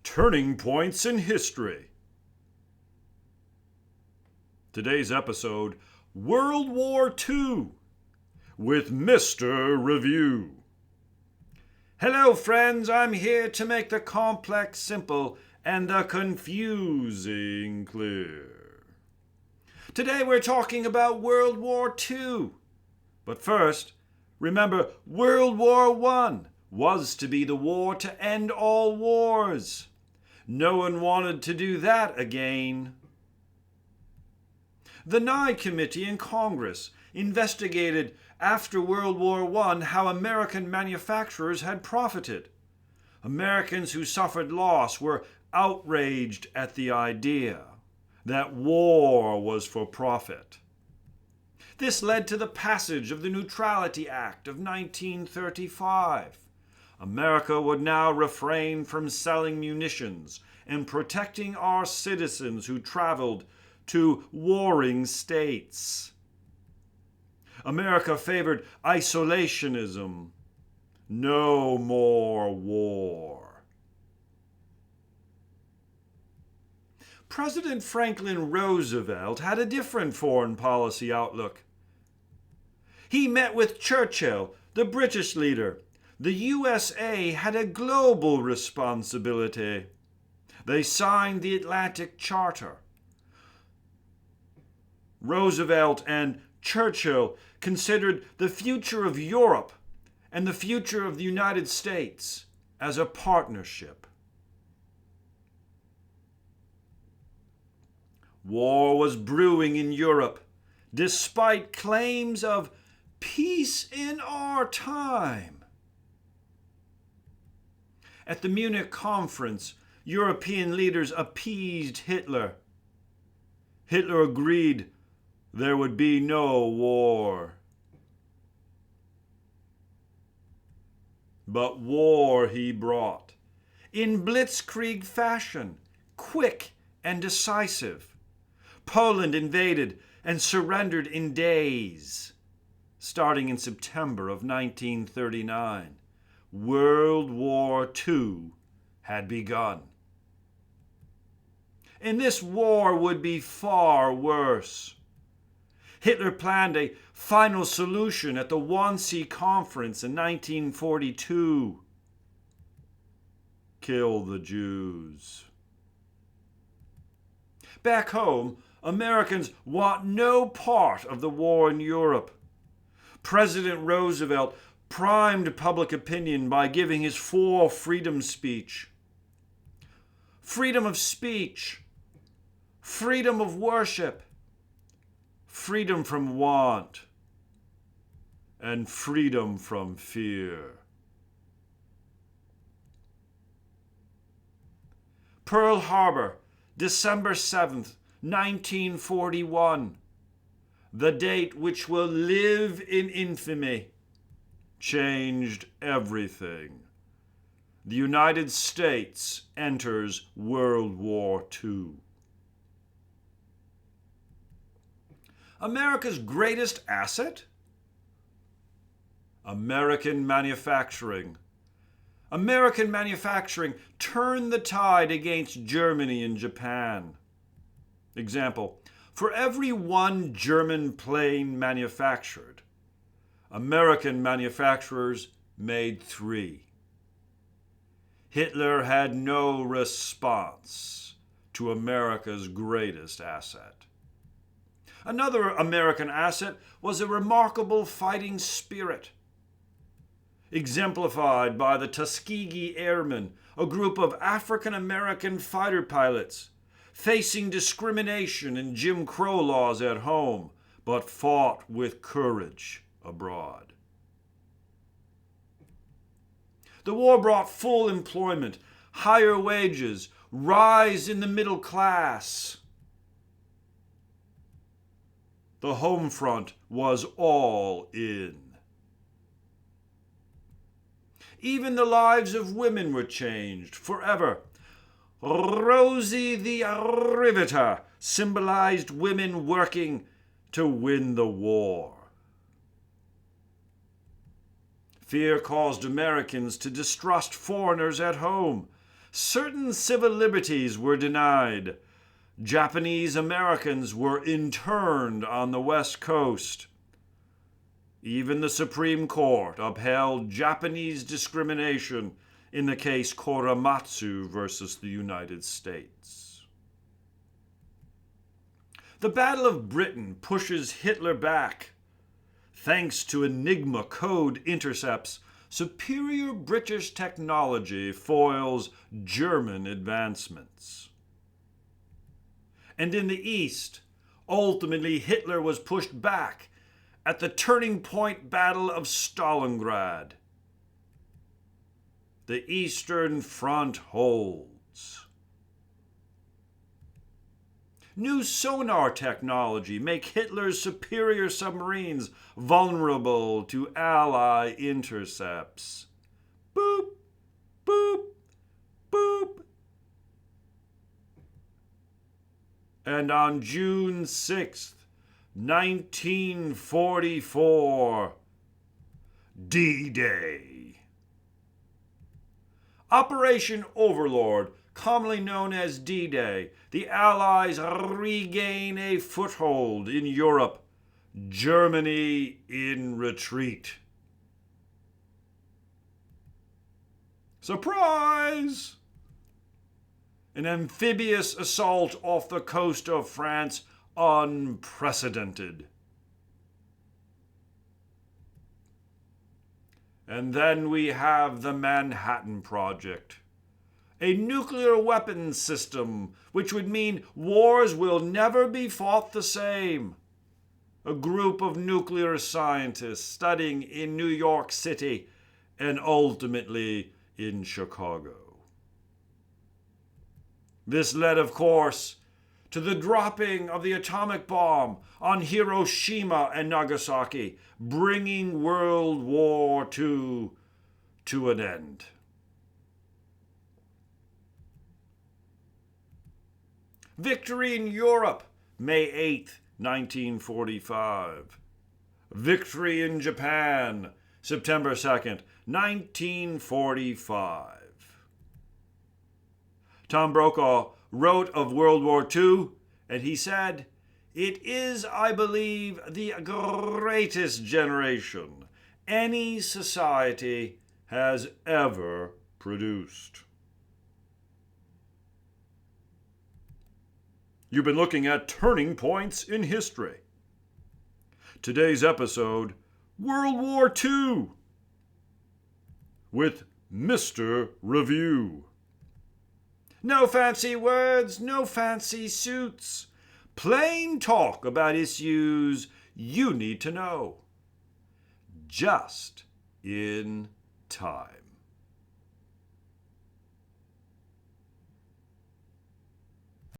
Turning Points in History. Today's episode, World War II, with Mr. Review. Hello friends, I'm here to make the complex simple and the confusing clear. Today we're talking about World War II. But first, remember World War I was to be the war to end all wars. No one wanted to do that again. The Nye Committee in Congress investigated after World War I how American manufacturers had profited. Americans who suffered loss were outraged at the idea that war was for profit. This led to the passage of the Neutrality Act of 1935. America would now refrain from selling munitions and protecting our citizens who traveled to warring states. America favored isolationism. No more war. President Franklin Roosevelt had a different foreign policy outlook. He met with Churchill, the British leader. The USA had a global responsibility. They signed the Atlantic Charter. Roosevelt and Churchill considered the future of Europe and the future of the United States as a partnership. War was brewing in Europe, despite claims of peace in our time. At the Munich conference, European leaders appeased Hitler. Hitler agreed there would be no war. But war he brought, in blitzkrieg fashion, quick and decisive. Poland invaded and surrendered in days. Starting in September of 1939, World War II had begun. And this war would be far worse. Hitler planned a final solution at the Wannsee Conference in 1942. Kill the Jews. Back home, Americans want no part of the war in Europe. President Roosevelt primed public opinion by giving his 4 freedom speech. Freedom of speech, freedom of worship, freedom from want, and freedom from fear. Pearl Harbor, December 7th, 1941. The date which will live in infamy changed everything. The United States enters World War II. America's greatest asset? American manufacturing. American manufacturing turned the tide against Germany and Japan. Example, for every 1 German plane manufactured, American manufacturers made 3. Hitler had no response to America's greatest asset. Another American asset was a remarkable fighting spirit, exemplified by the Tuskegee Airmen, a group of African-American fighter pilots facing discrimination and Jim Crow laws at home, but fought with courage abroad. The war brought full employment, higher wages, rise in the middle class. The home front was all in. Even the lives of women were changed forever. Rosie the Riveter symbolized women working to win the war. Fear caused Americans to distrust foreigners at home. Certain civil liberties were denied. Japanese Americans were interned on the West Coast. Even the Supreme Court upheld Japanese discrimination in the case Korematsu versus the United States. The Battle of Britain pushes Hitler back. Thanks to Enigma code intercepts, superior British technology foils German advancements. And in the East, ultimately Hitler was pushed back at the turning point Battle of Stalingrad. The Eastern Front holds. New sonar technology make Hitler's superior submarines vulnerable to Ally intercepts. Boop, boop, boop. And on June 6th, 1944, D-Day. Operation Overlord, commonly known as D-Day, the Allies regain a foothold in Europe. Germany in retreat. Surprise! An amphibious assault off the coast of France, unprecedented. And then we have the Manhattan Project, a nuclear weapons system which would mean wars will never be fought the same. A group of nuclear scientists studying in New York City and ultimately in Chicago. This led, of course, to the dropping of the atomic bomb on Hiroshima and Nagasaki, bringing World War II to an end. Victory in Europe, May 8th, 1945. Victory in Japan, September 2nd, 1945. Tom Brokaw wrote of World War II, and he said, "It is, I believe, the greatest generation any society has ever produced." You've been looking at Turning Points in History. Today's episode, World War II, with Mr. Review. No fancy words, no fancy suits. Plain talk about issues you need to know. Just in time.